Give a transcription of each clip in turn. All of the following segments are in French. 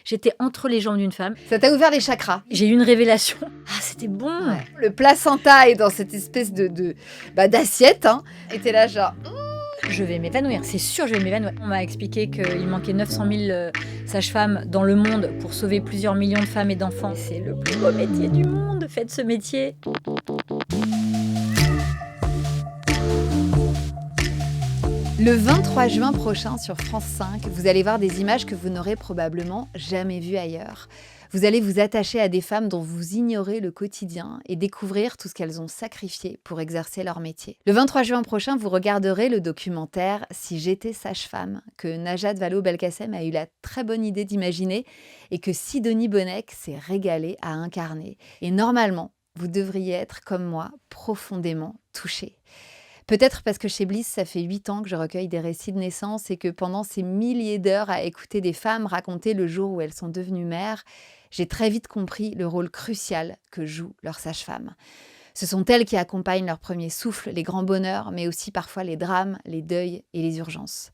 J'étais entre les jambes d'une femme. Ça t'a ouvert les chakras. J'ai eu une révélation. Ah, c'était bon. Ouais. Le placenta est dans cette espèce d'assiette. Hein. Et t'es là genre... Je vais m'évanouir, c'est sûr, je vais m'évanouir. On m'a expliqué qu'il manquait 900 000 sages-femmes dans le monde pour sauver plusieurs millions de femmes et d'enfants. C'est le plus beau métier du monde, faites ce métier. Le 23 juin prochain sur France 5, vous allez voir des images que vous n'aurez probablement jamais vues ailleurs. Vous allez vous attacher à des femmes dont vous ignorez le quotidien et découvrir tout ce qu'elles ont sacrifié pour exercer leur métier. Le 23 juin prochain, vous regarderez le documentaire « Si j'étais sage-femme » que Najat Vallaud-Belkacem a eu la très bonne idée d'imaginer et que Sidonie Bonnec s'est régalée à incarner. Et normalement, vous devriez être, comme moi, profondément touchée. Peut-être parce que chez Bliss, ça fait 8 ans que je recueille des récits de naissance et que pendant ces milliers d'heures à écouter des femmes raconter le jour où elles sont devenues mères, j'ai très vite compris le rôle crucial que joue leur sage-femme. Ce sont elles qui accompagnent leur premier souffle, les grands bonheurs, mais aussi parfois les drames, les deuils et les urgences.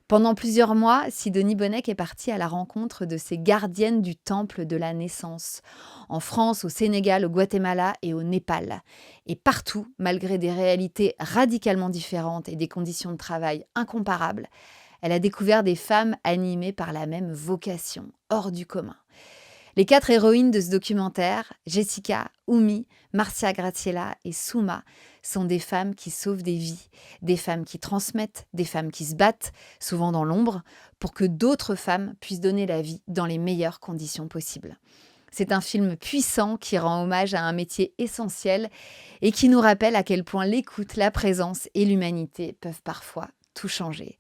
Pendant plusieurs mois, Sidonie Bonnec est partie à la rencontre de ces gardiennes du temple de la naissance, en France, au Sénégal, au Guatemala et au Népal. Et partout, malgré des réalités radicalement différentes et des conditions de travail incomparables, elle a découvert des femmes animées par la même vocation, hors du commun. Les 4 héroïnes de ce documentaire, Jessica, Oumi, Marcia Graziella et Souma, sont des femmes qui sauvent des vies, des femmes qui transmettent, des femmes qui se battent, souvent dans l'ombre, pour que d'autres femmes puissent donner la vie dans les meilleures conditions possibles. C'est un film puissant qui rend hommage à un métier essentiel et qui nous rappelle à quel point l'écoute, la présence et l'humanité peuvent parfois tout changer.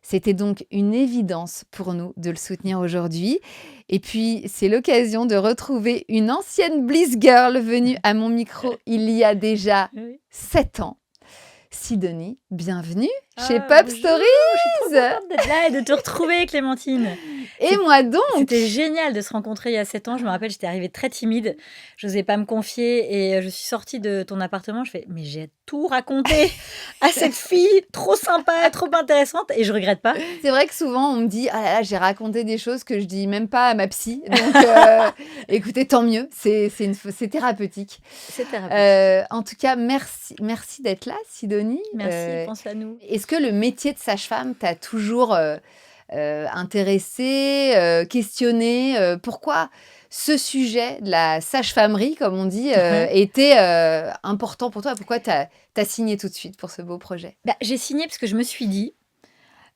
C'était donc une évidence pour nous de le soutenir aujourd'hui. Et puis, c'est l'occasion de retrouver une ancienne Bliss Girl venue à mon micro il y a déjà 7 ans. Sidonie, bienvenue chez Pop Stories. Je suis trop contente d'être là et de te retrouver, Clémentine. Et moi donc. C'était génial de se rencontrer il y a 7 ans. Je me rappelle, j'étais arrivée très timide. Je n'osais pas me confier et je suis sortie de ton appartement. Je fais, mais j'ai tout raconté à cette fille, trop sympa, trop intéressante et je regrette pas. C'est vrai que souvent on me dit, ah là là, j'ai raconté des choses que je dis même pas à ma psy. Donc écoutez, tant mieux, c'est thérapeutique. C'est thérapeutique. En tout cas, merci d'être là, Sidonie. Merci, pense à nous. Est-ce que le métier de sage-femme t'a toujours intéressé, questionné pourquoi ce sujet de la sage-famerie, comme on dit, était important pour toi? Pourquoi t'as signé tout de suite pour ce beau projet? J'ai signé parce que je me suis dit,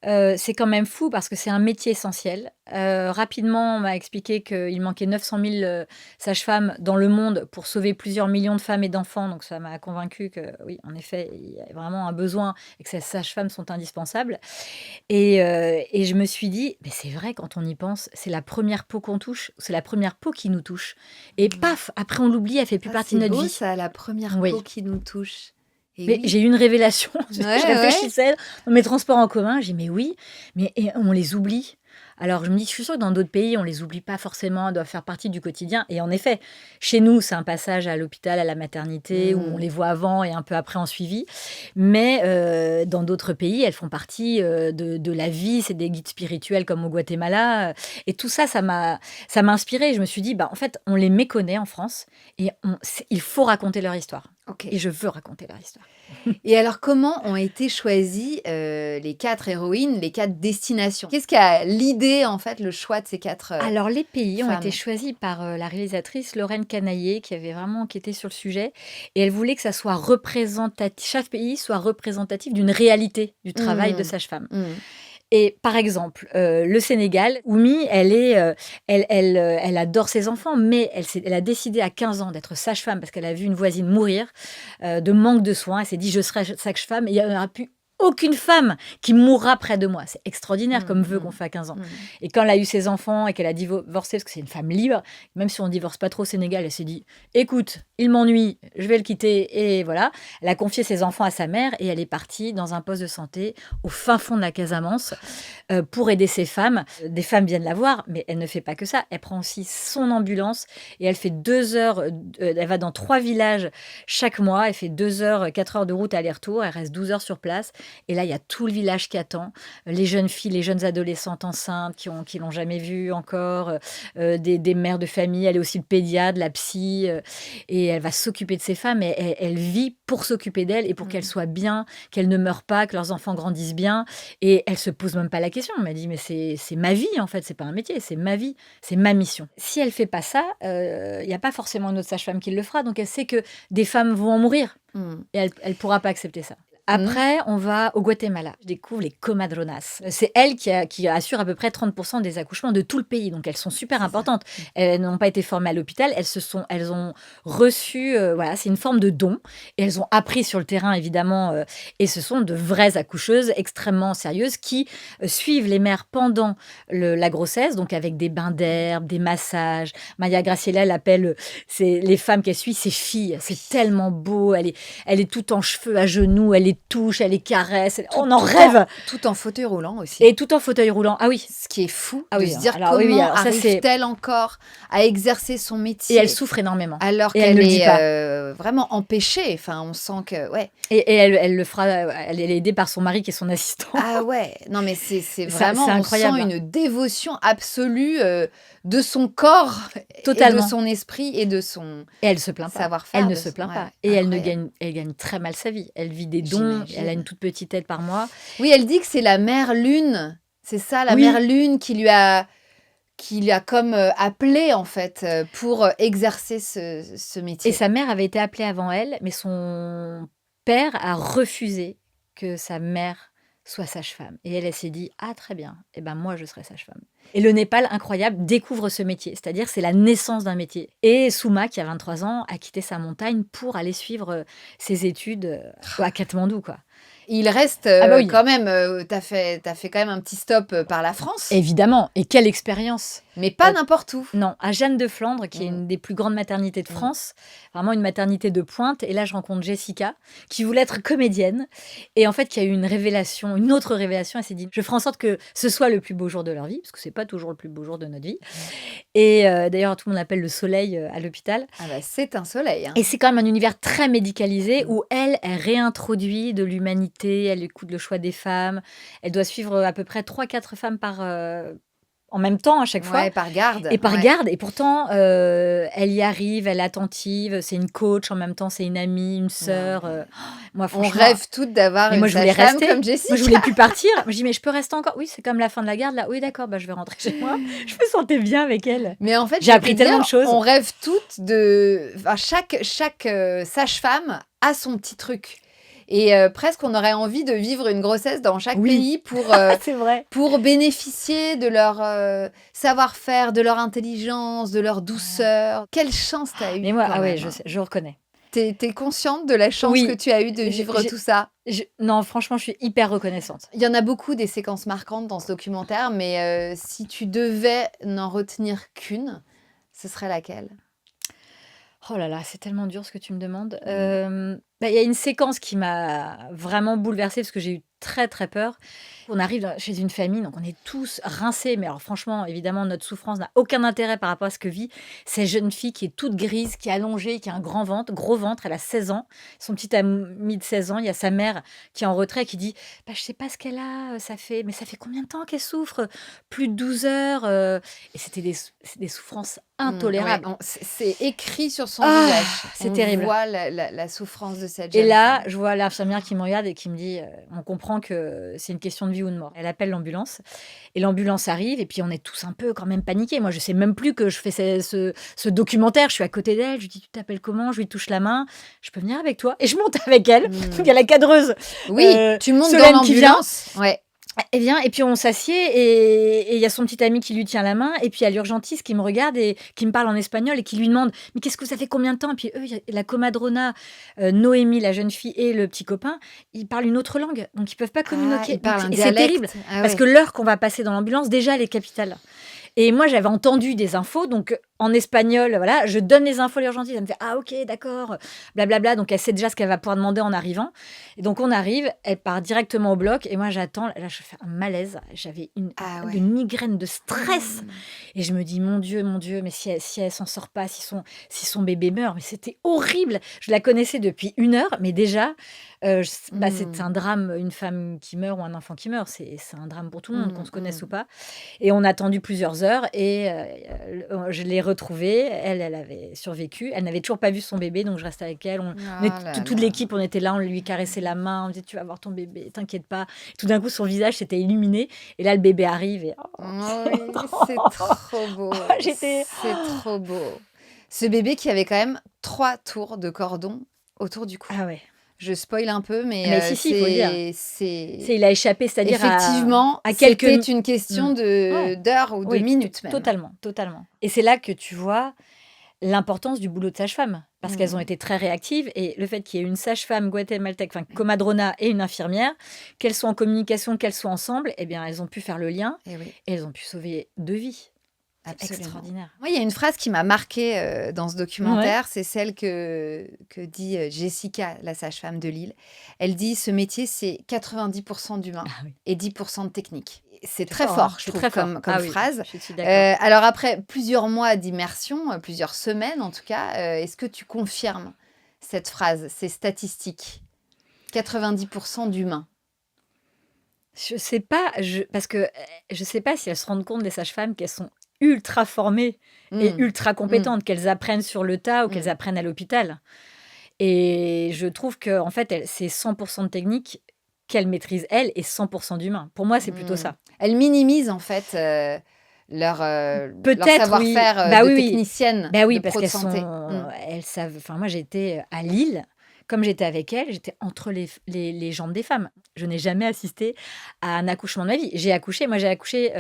c'est quand même fou parce que c'est un métier essentiel. Rapidement, on m'a expliqué qu'il manquait 900 000 sages-femmes dans le monde pour sauver plusieurs millions de femmes et d'enfants. Donc ça m'a convaincue que oui, en effet, il y a vraiment un besoin et que ces sages-femmes sont indispensables. Et je me suis dit, mais c'est vrai, quand on y pense, c'est la première peau qu'on touche, c'est la première peau qui nous touche. Et paf, après on l'oublie, elle fait plus partie de notre vie. C'est beau ça, la première peau qui nous touche. Mais j'ai eu une révélation. Je réfléchissais dans mes transports en commun. J'ai dit, mais oui, mais on les oublie. Alors, je me dis, je suis sûre que dans d'autres pays, on les oublie pas forcément, elles doivent faire partie du quotidien. Et en effet, chez nous, c'est un passage à l'hôpital, à la maternité, où on les voit avant et un peu après en suivi. Mais dans d'autres pays, elles font partie de la vie. C'est des guides spirituels comme au Guatemala. Et tout ça, ça m'a inspirée. Je me suis dit, en fait, on les méconnaît en France et il faut raconter leur histoire. Okay. Et je veux raconter leur histoire. Et alors, comment ont été choisies les 4 héroïnes, les 4 destinations? Qu'est-ce qui a l'idée, en fait, le choix de ces 4 Alors, les pays femmes ont été choisis par la réalisatrice Lorraine Canaillé, qui avait vraiment enquêté sur le sujet. Et elle voulait que ça soit représentatif, chaque pays soit représentatif d'une réalité du travail de sage-femme. Et par exemple, le Sénégal, Oumi, elle adore ses enfants, mais elle a décidé à 15 ans d'être sage-femme parce qu'elle a vu une voisine mourir de manque de soins. Elle s'est dit, je serai sage-femme et il n'y aura plus aucune femme qui mourra près de moi. C'est extraordinaire comme vœu qu'on fait à 15 ans. Et quand elle a eu ses enfants et qu'elle a divorcé, parce que c'est une femme libre, même si on ne divorce pas trop au Sénégal, elle s'est dit, écoute, il m'ennuie, je vais le quitter. Et voilà, elle a confié ses enfants à sa mère et elle est partie dans un poste de santé au fin fond de la Casamance pour aider ces femmes. Des femmes viennent la voir, mais elle ne fait pas que ça. Elle prend aussi son ambulance et elle fait 2 heures, elle va dans 3 villages chaque mois, elle fait 2 heures, 4 heures de route aller-retour, elle reste 12 heures sur place. Et là, il y a tout le village qui attend. Les jeunes filles, les jeunes adolescentes enceintes qui l'ont jamais vue encore, des mères de famille. Elle est aussi le pédiatre, la psy. Et elle va s'occuper de ces femmes. Et elle vit pour s'occuper d'elles et pour qu'elles soient bien, qu'elles ne meurent pas, que leurs enfants grandissent bien. Et elle se pose même pas la question. Elle m'a dit, mais c'est ma vie, en fait. C'est pas un métier, c'est ma vie, c'est ma mission. Si elle fait pas ça, il y a pas forcément une autre sage-femme qui le fera. Donc, elle sait que des femmes vont en mourir. Et elle pourra pas accepter ça. Après, on va au Guatemala. Je découvre les comadronas. C'est elles qui assurent à peu près 30% des accouchements de tout le pays. Donc, elles sont super importantes. Elles n'ont pas été formées à l'hôpital. Elles ont reçu, voilà, c'est une forme de don. Et elles ont appris sur le terrain, évidemment. Et ce sont de vraies accoucheuses extrêmement sérieuses qui suivent les mères pendant la grossesse, donc avec des bains d'herbe, des massages. Maria Graciela, elle appelle les femmes qu'elle suit ses filles. C'est tellement beau. Elle est toute en cheveux à genoux. Elle les touche, elle les caresse. On en rêve. Tout en fauteuil roulant aussi. Et tout en fauteuil roulant. Ah oui. Ce qui est fou Ah de oui, se dire alors comment oui, alors ça, arrive-t-elle encore à exercer son métier. Et elle souffre énormément. Alors Et elle qu'elle ne le dit est vraiment empêchée. Enfin, on sent que... Ouais. Et elle le fera. Elle est aidée par son mari qui est son assistant. Ah ouais. Non, mais c'est Ça, vraiment... c'est On incroyable. sent une dévotion absolue de son corps Totalement. et de son esprit et de son Et elle se plaint pas. savoir-faire. Elle ne de se son- plaint ouais, pas. Et elle incroyable. gagne très mal sa vie. Elle vit des dons. J'imagine. Elle a une toute petite aide par mois. Oui, elle dit que c'est la mère lune. C'est ça, la Oui. mère lune qui lui a comme appelé, en fait, pour exercer ce métier. Et sa mère avait été appelée avant elle, mais son père a refusé que sa mère soit sage-femme. Et elle s'est dit, ah très bien, eh ben moi je serai sage-femme. Et le Népal, incroyable, découvre ce métier, c'est-à-dire c'est la naissance d'un métier. Et Souma, qui a 23 ans, a quitté sa montagne pour aller suivre ses études à Katmandou, quoi. Il reste Ah bah oui. quand même, t'as fait quand même un petit stop par la France, Évidemment, et quelle expérience! mais pas n'importe où. Non, à Jeanne de Flandre, qui est une des plus grandes maternités de France, vraiment une maternité de pointe. Et là, je rencontre Jessica, qui voulait être comédienne, et en fait, qui a eu une autre révélation. Elle s'est dit, je ferai en sorte que ce soit le plus beau jour de leur vie, parce que c'est pas toujours le plus beau jour de notre vie. Et d'ailleurs, tout le monde l'appelle le soleil à l'hôpital. Ah bah, c'est un soleil. Hein. Et c'est quand même un univers très médicalisé où elle réintroduit de l'humanité, elle écoute le choix des femmes. Elle doit suivre à peu près 3-4 femmes en même temps à chaque fois. Ouais, par garde. Et par ouais. garde, et pourtant, elle y arrive, elle est attentive, c'est une coach, en même temps, c'est une amie, une sœur. Moi, On franchement, rêve toutes d'avoir mais une moi, je voulais sage-femme rester. comme Jessie. Moi, je voulais plus partir. Je dis, mais je peux rester encore? Oui, c'est comme la fin de la garde, là. Oui, d'accord, bah, je vais rentrer chez moi. Je me sentais bien avec elle. Mais en fait, J'ai je appris peux tellement dire, de choses. On rêve toutes de... Enfin, chaque sage-femme a son petit truc. Et presque, on aurait envie de vivre une grossesse dans chaque Oui. pays pour... C'est vrai. pour bénéficier de leur savoir-faire, de leur intelligence, de leur douceur. Quelle chance tu as eue. Mais moi, quand ah ouais, même, je hein. sais, je reconnais. T'es consciente de la chance Oui. que tu as eue de J'ai- vivre j'ai- tout ça. Non, franchement, je suis hyper reconnaissante. Il y en a beaucoup des séquences marquantes dans ce documentaire, mais si tu devais n'en retenir qu'une, ce serait laquelle? Oh là là, c'est tellement dur ce que tu me demandes. Il y a une séquence qui m'a vraiment bouleversée parce que j'ai eu très très peur. On arrive chez une famille, donc on est tous rincés. Mais alors franchement, évidemment, notre souffrance n'a aucun intérêt par rapport à ce que vit cette jeune fille qui est toute grise, qui est allongée, qui a un gros ventre. Elle a 16 ans. Son petit ami de 16 ans, il y a sa mère qui est en retrait qui dit bah, je sais pas ce qu'elle a, mais ça fait combien de temps qu'elle souffre? Plus de 12 heures. Et c'était des souffrances intolérables. Ouais, c'est écrit sur son Ah, visage. c'est On terrible. voit la souffrance de cette Et jeune là, femme. je vois l'infirmière qui me regarde et qui me dit on comprend que c'est une question de vie ou de mort. Elle appelle l'ambulance et l'ambulance arrive et puis on est tous un peu quand même paniqués. Moi, je sais même plus que je fais ce documentaire. Je suis à côté d'elle, je lui dis tu t'appelles comment? Je lui touche la main. Je peux venir avec toi? Et je monte avec elle. Donc, il y a la cadreuse. Oui, tu montes dans Solène qui vient. l'ambulance. Ouais. Elle vient et puis on s'assied et il y a son petit ami qui lui tient la main et puis il y a l'urgentiste qui me regarde et qui me parle en espagnol et qui lui demande mais qu'est-ce que ça fait combien de temps? Et puis eux, il y a la comadrona, Noémie, la jeune fille et le petit copain, ils parlent une autre langue donc ils peuvent pas communiquer. Ils parlent un Et c'est dialecte. terrible Ah parce ouais. que l'heure qu'on va passer dans l'ambulance déjà elle est capitale. Et moi j'avais entendu des infos donc en espagnol, voilà, je donne les infos à l'urgentiste, elle me fait: «Ah OK, d'accord», blablabla, donc elle sait déjà ce qu'elle va pouvoir demander en arrivant et donc on arrive, elle part directement au bloc et moi j'attends, là je fais un malaise, j'avais Ah ouais. une migraine de stress Mmh. et je me dis: mon Dieu, mais si elle s'en sort pas, si son bébé meurt», mais c'était horrible. Je la connaissais depuis 1 heure, mais déjà, c'est Mmh. un drame, une femme qui meurt ou un enfant qui meurt, c'est un drame pour tout le monde, qu'on Mmh se connaisse ou mh. pas et on a attendu plusieurs heures et je l'ai retrouvée. Elle avait survécu. Elle n'avait toujours pas vu son bébé, donc je restais avec elle. On Ah est là toute là. l'équipe, on était là, on lui caressait la main, on disait: «Tu vas voir ton bébé, t'inquiète pas». Tout d'un coup, son visage s'était illuminé et là, le bébé arrive et Oui, c'est trop beau, j'étais c'est trop beau. Ce bébé qui avait quand même 3 tours de cordon autour du cou. ah ouais. Je spoil un peu, Mais mais si, il faut le dire. c'est Il a échappé, c'est-à-dire effectivement, à quelques c'était une question ouais, d'heures ou de oui, minutes même. totalement, totalement et c'est là que tu vois l'importance du boulot de sage-femme, parce qu'elles ont Mmh. été très réactives et le fait qu'il y ait une sage-femme guatémaltèque, enfin comadrona et une infirmière, qu'elles soient en communication, qu'elles soient ensemble, eh bien, elles ont pu faire le lien Et oui, et elles ont pu sauver 2 vies. C'est absolument. extraordinaire. Moi, il y a une phrase qui m'a marquée, dans ce Ouais. documentaire, c'est celle que dit, Jessica, la sage-femme de Lille. Elle dit: «Ce métier, c'est 90 d'humain Ah oui, et 10 de technique». C'est c'est très fort, hein? fort, je C'est trouve, très fort. comme Ah oui, phrase. je suis d'accord. Alors après plusieurs mois d'immersion, plusieurs semaines en tout cas, est-ce que tu confirmes cette phrase, ces statistiques? 90 d'humain. Je sais pas, parce que, je sais pas si elles se rendent compte, les sages-femmes, qu'elles sont ultra formées et Mmh. ultra Mmh. compétentes, qu'elles apprennent sur le tas ou qu'elles Mmh. apprennent à l'hôpital. Et je trouve qu'en fait, c'est 100 de technique qu'elles maîtrisent elles et 100 d'humain. Pour moi, c'est plutôt Mmh. ça. Elle minimise en fait, leur Peut-être oui. savoir-faire, Bah de oui, oui. technicienne Bah de oui, parce pro de qu'elles santé. sont Mmh. elles savent enfin moi j'étais, à Lille, comme j'étais avec elles, j'étais entre les jambes des femmes. Je n'ai jamais assisté à un accouchement de ma vie. J'ai accouché,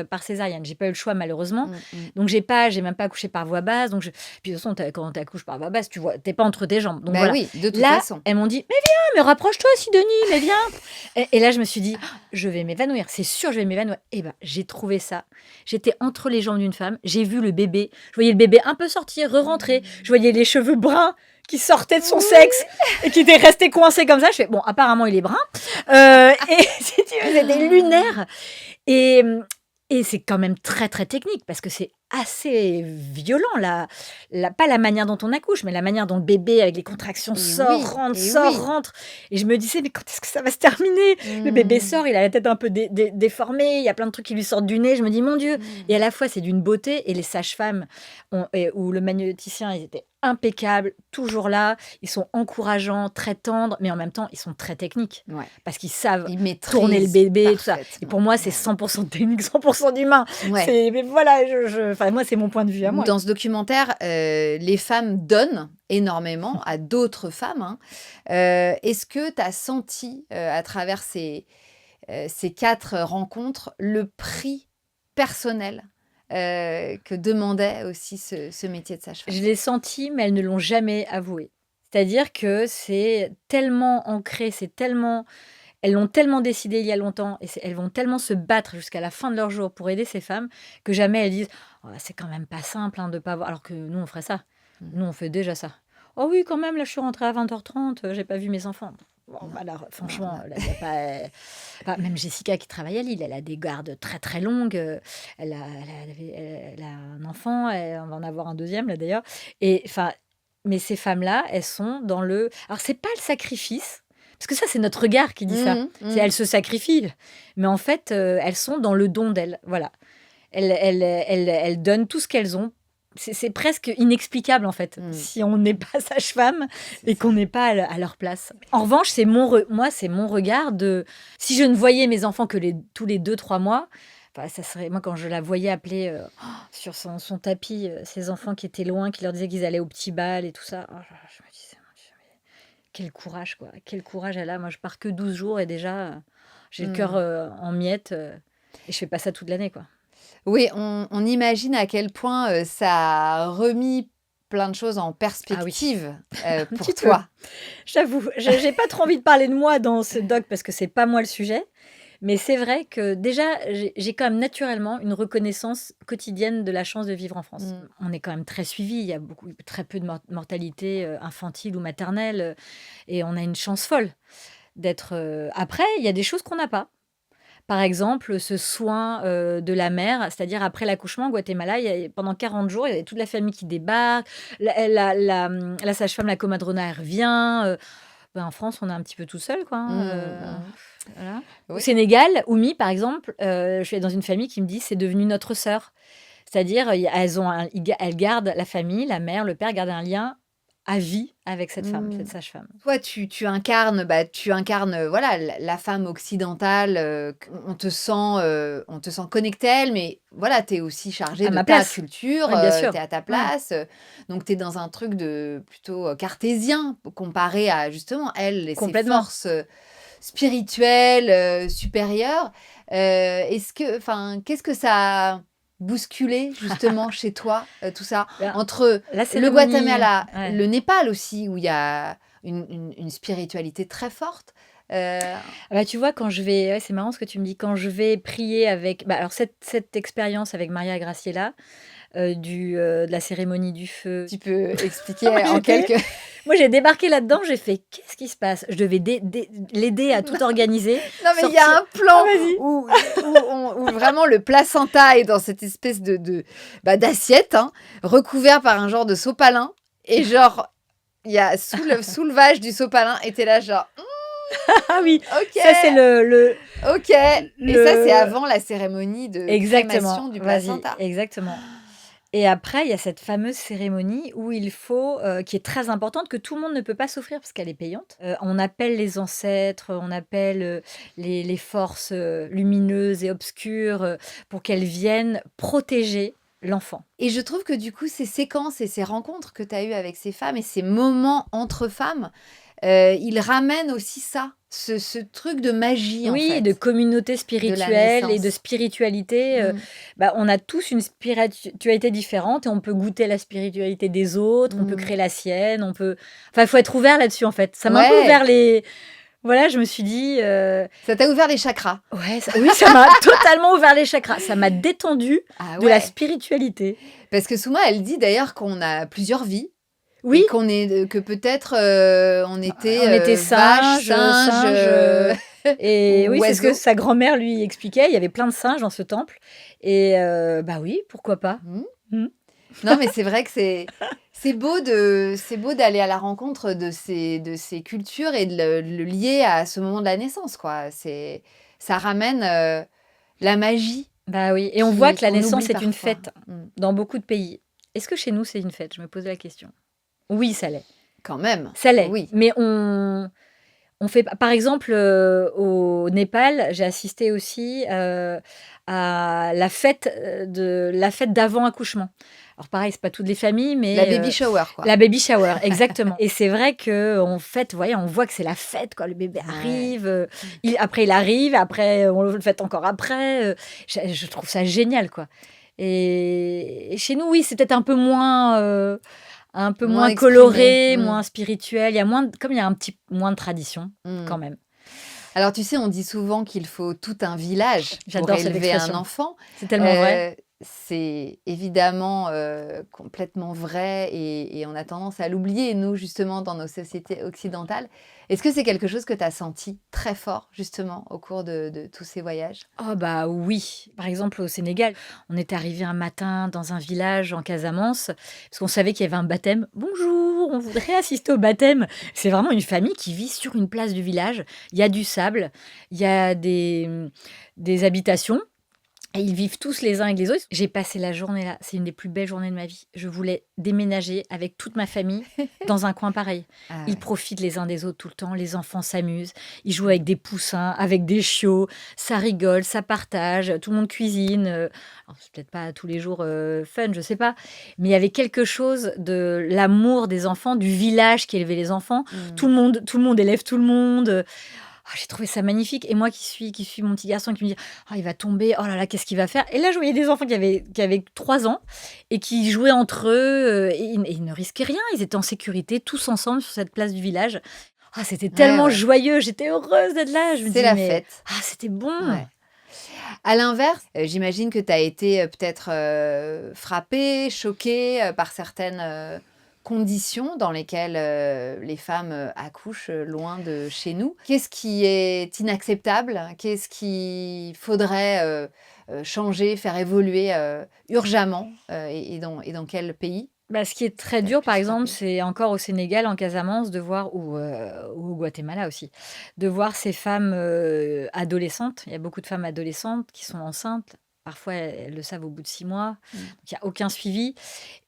par césarienne. J'ai pas eu le choix malheureusement, Mmh mh. donc j'ai même pas accouché par voie basse, donc puis de toute façon quand tu accouches par voie basse, tu es pas entre tes jambes, donc Bah voilà. oui, de toute Là, façon. elles m'ont dit: «Mais viens, mais rapproche-toi Sidonie, mais viens!» et là je me suis dit: «Ah, Je vais m'évanouir, c'est sûr, je vais m'évanouir» et ben, j'ai trouvé ça. J'étais entre les jambes d'une femme, j'ai vu le bébé, je voyais le bébé un peu sortir, re-rentrer, je voyais les cheveux bruns qui sortaient de son sexe Oui! et qui étaient restés coincés comme ça. Je fais: «Bon, apparemment, il est brun», et si tu veux, c'était lunaire et et c'est quand même très, très technique parce que c'est assez violent pas la manière dont on accouche, mais la manière dont le bébé avec les contractions Et sort, oui. rentre et je me disais: «Mais quand est-ce que ça va se terminer?» Le bébé Mmh. sort, il a la tête un peu déformée, il y a plein de trucs qui lui sortent du nez. Je me dis: «Mon Dieu» et Mmh. à la fois, c'est d'une beauté et les sages-femmes ou le magnéticien, ils étaient impeccables, toujours là. Ils sont encourageants, très tendres, mais en même temps, ils sont très techniques Ouais, parce qu'ils savent ils tourner le maîtrisent bébé, tout ça et pour parfaitement. moi, c'est Ouais. 100 de technique, 100 d'humain. Ouais. Mais voilà, enfin, moi, c'est mon point de vue à moi. Dans ce documentaire, les femmes donnent énormément à d'autres femmes, hein. Est-ce que tu as senti, à travers ces 4 rencontres, le prix personnel, que demandait aussi ce métier de Je sage-femme? l'ai senti, mais elles ne l'ont jamais avoué. C'est-à-dire que c'est tellement ancré, c'est tellement elles l'ont tellement décidé il y a longtemps et elles vont tellement se battre jusqu'à la fin de leur jour pour aider ces femmes que jamais elles disent: «Oh, c'est quand même pas simple, hein, de pas avoir» alors que nous, on ferait ça. Mmh. Nous, on fait déjà ça. «Oh oui, quand même, là, je suis rentrée à 20h30, j'ai pas vu mes enfants». Bon, Non, bah, alors, non, franchement, non. là, il y a pas, enfin, même Jessica qui travaille à Lille, elle a des gardes très, très longues, elle a un enfant, elle va en avoir un deuxième là, d'ailleurs et enfin, mais ces femmes-là, elles sont dans le alors c'est pas le sacrifice, parce que ça, c'est notre regard qui dit ça. Mmh mh. C'est Mmh. elles se sacrifient, mais en fait, elles sont dans le don d'elles, voilà. Elles donnent tout ce qu'elles ont. C'est presque inexplicable, en fait, Mmh. si on n'est pas sage-femme C'est et ça. qu'on n'est pas à leur place. En revanche, c'est mon regard de si je ne voyais mes enfants que tous les 2 3 mois, enfin, ça serait moi, quand je la voyais appeler, sur son tapis, ses enfants qui étaient loin, qui leur disaient qu'ils allaient au petit bal et tout ça, oh là là, je me disais: «Mon Dieu, mais quel courage, quoi, quel courage elle a». Moi, je pars que 12 jours et déjà, j'ai le cœur, Mmh. en miettes, et je fais pas ça toute l'année, quoi. Oui, on imagine à quel point, ça a remis plein de choses en Ah oui, perspective, un pour petit peu. toi. J'avoue, j'ai pas trop envie de parler de moi dans ce doc parce que c'est pas moi le sujet, Mais c'est vrai que déjà, j'ai quand même naturellement une reconnaissance quotidienne de la chance de vivre en France. Mmh. On est quand même très suivis, il y a très peu de mortalité infantile ou maternelle, et on a une chance folle d'être. Après, il y a des choses qu'on n'a pas. Par exemple, ce soin de la mère, c'est-à-dire après l'accouchement au Guatemala, pendant 40 jours, il y avait toute la famille qui débarque, la sage-femme, la comadrona, elle revient. Ben, en France, on est un petit peu tout seul, quoi. Mmh. Voilà. Au Oui. Sénégal, Oumi, par exemple, je suis dans une famille qui me dit c'est devenu notre sœur. C'est-à-dire, elles gardent la famille, la mère, le père gardent un lien à vie avec cette femme, Mmh. cette sage-femme. Toi, tu incarnes, voilà, la femme occidentale, on te sent connecté à elle, mais voilà, tu es aussi chargée À de ma ta place. culture, Oui, bien tu sûr. es à ta Ouais. place, donc tu es dans un truc de plutôt, cartésien comparé à justement elle et ses Complètement. forces, spirituelles, supérieures. Qu'est-ce que ça a bousculé justement chez toi, tout ça? Ben, Entre la le cérémonie, Guatemala, ouais. le Népal aussi, où il y a une spiritualité très forte. Ah bah, tu vois, quand je vais ouais, c'est marrant ce que tu me dis. Quand je vais prier avec alors cette expérience avec Maria Graciela, de la cérémonie du feu. Tu peux expliquer Moi, en quelques j'ai débarqué là-dedans, j'ai fait: «Qu'est-ce qui se passe?» Je devais l'aider à tout organiser, non, mais il y a sortir un ah plan vas-y! où vraiment le placenta est dans cette espèce d'assiette, hein, recouvert par un genre de sopalin et genre, il y a sous le vage du sopalin et tu es là genre: Ah oui, OK, ça c'est OK» et ça, c'est le avant la cérémonie de crémation exactement, du vas-y, placenta. exactement. Et après, il y a cette fameuse cérémonie où il faut, qui est très importante, que tout le monde ne peut pas s'offrir parce qu'elle est payante. On appelle les ancêtres, on appelle, les forces, lumineuses et obscures, pour qu'elles viennent protéger l'enfant. Et je trouve que du coup, ces séquences et ces rencontres que tu as eues avec ces femmes et ces moments entre femmes, ils ramènent aussi ça, ce truc de magie, en Oui, de fait, communauté de la spirituelle et de naissance. spiritualité, Mmh. on a tous une spiritualité différente et on peut goûter la spiritualité des autres, on peut Mmh. créer la sienne, on peut enfin, il faut être ouvert là-dessus, en fait. Ça m'a un peu Ouais, ouvert les voilà, je me suis dit, ça t'a ouvert les chakras. ouais, oui, ça m'a totalement ouvert les chakras. Ça m'a détendu Ah de la ouais, spiritualité. parce que Souma, elle dit d'ailleurs qu'on a plusieurs vies Oui, et que peut-être, on était, on était vache, singes, singe, et ou oui, c'est ce que oiseau. sa grand-mère lui expliquait. Il y avait plein de singes dans ce temple et bah oui, pourquoi pas? Mmh. Mmh. Non, mais c'est vrai que c'est beau d'aller à la rencontre de ces cultures et de le lier à ce moment de la naissance, quoi. Ça ramène, la magie Bah oui, et on voit qui que la qu'on naissance oublie est une parfois. fête Mmh. dans beaucoup de pays. Est-ce que chez nous c'est une fête? Je me posais la question. Oui, ça l'est. Quand même, Ça l'est, oui. mais on fait par exemple, au Népal, j'ai assisté aussi, à la fête d'avant accouchement. Alors pareil, c'est pas toutes les familles, La mais baby shower, quoi. la baby shower, exactement. Et c'est vrai qu'on fête, vous voyez, on voit que c'est la fête, quoi. Le bébé Ouais. arrive, après il arrive, après on le fête encore après. Je trouve ça génial, quoi. Et chez nous, oui, c'est peut-être un peu Moins moins exprimé. coloré, Mmh. moins spirituel. Comme il y a un petit moins de tradition, quand Mmh. même. Alors, tu sais, on dit souvent qu'il faut tout un village pour J'adore cette élever un expression. enfant. C'est tellement vrai. C'est évidemment, complètement vrai et on a tendance à l'oublier, nous, justement, dans nos sociétés occidentales. Est-ce que c'est quelque chose que tu as senti très fort, justement, au cours de tous ces voyages? Oh bah oui. Par exemple, au Sénégal, on est arrivé un matin dans un village en Casamance, parce qu'on savait qu'il y avait un baptême. «Bonjour, on voudrait assister au baptême». C'est vraiment une famille qui vit sur une place du village. Il y a du sable, il y a des habitations. Et ils vivent tous les uns avec les autres. J'ai passé la journée là, c'est une des plus belles journées de ma vie. Je voulais déménager avec toute ma famille dans un coin pareil. Ah Ils ouais. profitent les uns des autres tout le temps, les enfants s'amusent, ils jouent avec des poussins, avec des chiots, ça rigole, ça partage, tout le monde cuisine. Alors c'est peut-être pas tous les jours fun, je sais pas, mais il y avait quelque chose de l'amour des enfants, du village qui élevait les enfants. Mmh. Tout le monde élève tout le monde. Ah, j'ai trouvé ça magnifique. Et moi qui suis mon petit garçon qui me dit: «Ah, il va tomber, oh là là, qu'est-ce qu'il va faire?» Et là, je voyais des enfants qui avaient 3 ans et qui jouaient entre eux, et ils ne risquaient rien. Ils étaient en sécurité tous ensemble sur cette place du village. Ah, c'était Ouais, tellement ouais. joyeux, j'étais heureuse d'être là. Je me C'est dis: la «Mais fête. c'était bon!» Ouais. À l'inverse, j'imagine que tu as été, peut-être, frappée, choquée, par certaines, conditions dans lesquelles, les femmes, accouchent, loin de chez nous. Qu'est-ce qui est inacceptable? Qu'est-ce qu'il faudrait, changer, faire évoluer, urgemment, et dans quel pays Bah, ce qui est ça très t'a le dur, par plus exemple, frappée? c'est encore au Sénégal, en Casamance, de voir ou au Guatemala aussi, de voir ces femmes, adolescentes. Il y a beaucoup de femmes adolescentes qui sont enceintes. Parfois, elles le savent au bout de 6 mois, Mmh. donc il y a aucun suivi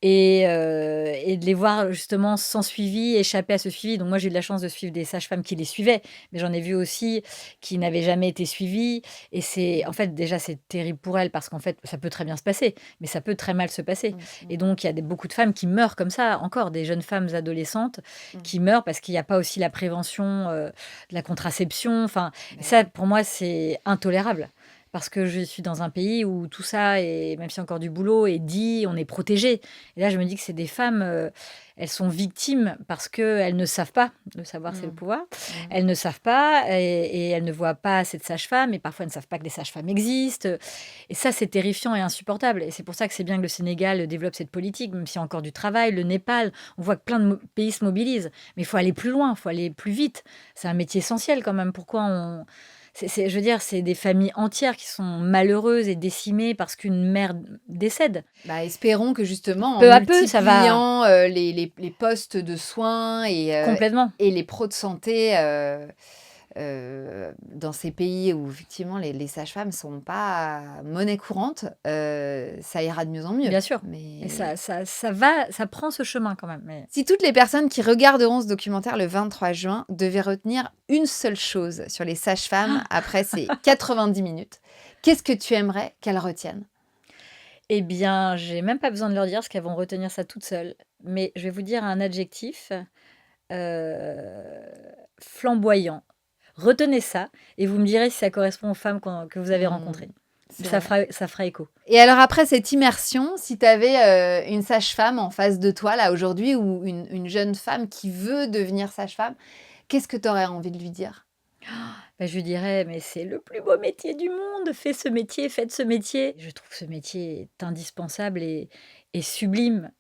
et de les voir justement sans suivi, échapper à ce suivi. Donc moi, j'ai eu de la chance de suivre des sages-femmes qui les suivaient, mais j'en ai vu aussi qui n'avaient jamais été suivies et c'est en fait, déjà, c'est terrible pour elles parce qu'en fait, ça peut très bien se passer, mais ça peut très mal se passer Mmh mh. et donc il y a beaucoup de femmes qui meurent comme ça, encore des jeunes femmes adolescentes Mmh. qui meurent parce qu'il y a pas aussi la prévention, de la contraception. Enfin, Bah ça, oui. pour moi, c'est intolérable parce que je suis dans un pays où tout ça est, même s'il y a encore du boulot, est dit, on est protégé. Et là, je me dis que c'est des femmes, elles sont victimes parce qu'elles ne savent pas. Le savoir, c'est le Mmh. pouvoir. Mmh. Elles ne savent pas et elles ne voient pas assez de sages-femmes et parfois elles ne savent pas que des sages-femmes existent. Et ça, c'est terrifiant et insupportable. Et c'est pour ça que c'est bien que le Sénégal développe cette politique, même s'il y a encore du travail. Le Népal, on voit que plein de pays se mobilisent. Mais il faut aller plus loin, il faut aller plus vite. C'est un métier essentiel quand même. Pourquoi on... je veux dire, c'est des familles entières qui sont malheureuses et décimées parce qu'une mère décède. Bah, espérons que justement en Peu à peu, ça va multipliant, les postes de soins complètement. et les pros de santé, dans ces pays où effectivement les sages-femmes sont pas monnaie courante, ça ira de mieux en mieux. Bien sûr. Et Mais ça prend ce chemin quand même. Mais... si toutes les personnes qui regarderont ce documentaire le 23 juin devaient retenir une seule chose sur les sages-femmes après ces 90 minutes, qu'est-ce que tu aimerais qu'elles retiennent? Eh bien, j'ai même pas besoin de leur dire parce qu'elles vont retenir ça toutes seules. Mais je vais vous dire un adjectif, heu, flamboyant. Retenez ça et vous me direz si ça correspond aux femmes que vous avez Mmh, rencontrées. c'est Ça vrai. fera écho. Et alors après cette immersion, si tu avais, une sage-femme en face de toi là aujourd'hui ou une jeune femme qui veut devenir sage-femme, qu'est-ce que tu aurais envie de lui dire? Bah, je lui dirais: «Mais c'est le plus beau métier du monde, fais ce métier, faites ce métier». Je trouve que ce métier est indispensable et sublime.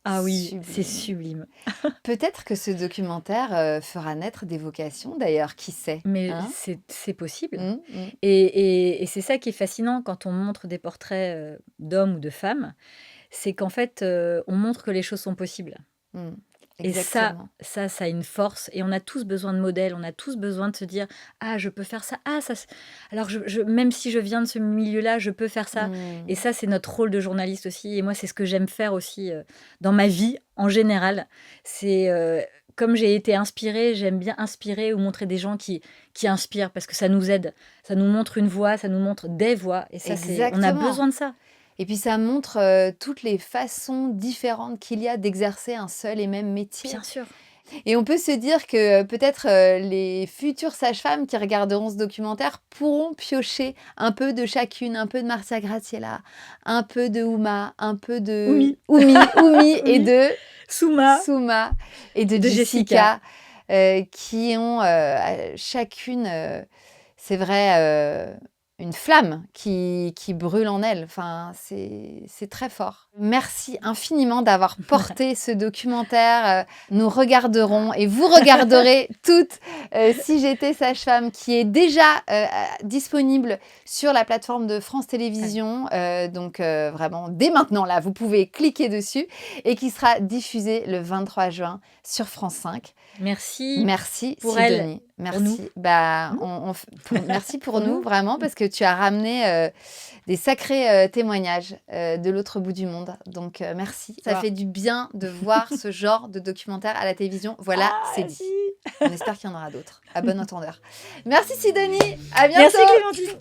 Ah oui, c'est Sublime. sublime. Peut-être que ce documentaire, fera naître des vocations d'ailleurs, qui sait? Mais Hein? c'est possible Mmh mh. et c'est ça qui est fascinant quand on montre des portraits, d'hommes ou de femmes, c'est qu'en fait, on montre que les choses sont possibles. Mmh. Et ça Exactement. ça ça a une force et on a tous besoin de modèles, on a tous besoin de se dire: «Ah, je peux faire ça. Ah, ça c alors je même si je viens de ce milieu-là, je peux faire ça» et Mmh. ça, c'est notre rôle de journaliste aussi et moi, c'est ce que j'aime faire aussi, dans ma vie en général. C'est, comme j'ai été inspirée, j'aime bien inspirer ou montrer des gens qui inspirent parce que ça nous aide. Ça nous montre une voie, ça nous montre des voies et ça, c'est on a Exactement. besoin de ça. Et puis ça montre, toutes les façons différentes qu'il y a d'exercer un seul et même Bien métier. sûr. Et on peut se dire que, peut-être, les futures sages-femmes qui regarderont ce documentaire pourront piocher un peu de chacune, un peu de Marcia Graziella, un peu de Houma, un peu de Oumi, Oumi et Oumi, de Souma, Souma et de de Jessica. Jessica, qui ont, chacune, c'est vrai, une flamme qui brûle en elles. Enfin, c'est très fort. Merci infiniment d'avoir porté ce documentaire, nous regarderons et vous regarderez toutes, Si j'étais sage-femme, qui est déjà, disponible sur la plateforme de France Ouais. Télévisions, donc vraiment dès maintenant là, vous pouvez cliquer dessus et qui sera diffusée le 23 juin sur France 5. Merci Merci pour elle, Sidonie, pour nous. merci. Bah, Mmh. merci pour Pour nous nous. vraiment parce que tu as ramené, des sacrés, témoignages, de l'autre bout du monde. Donc merci. Ça Waouh. fait du bien de voir ce genre de documentaire à la télévision. Voilà, Ah c'est dit. merci! On espère qu'il y en aura d'autres. À bon entendeur. Merci Sidonie, à Merci bientôt! Clémentine!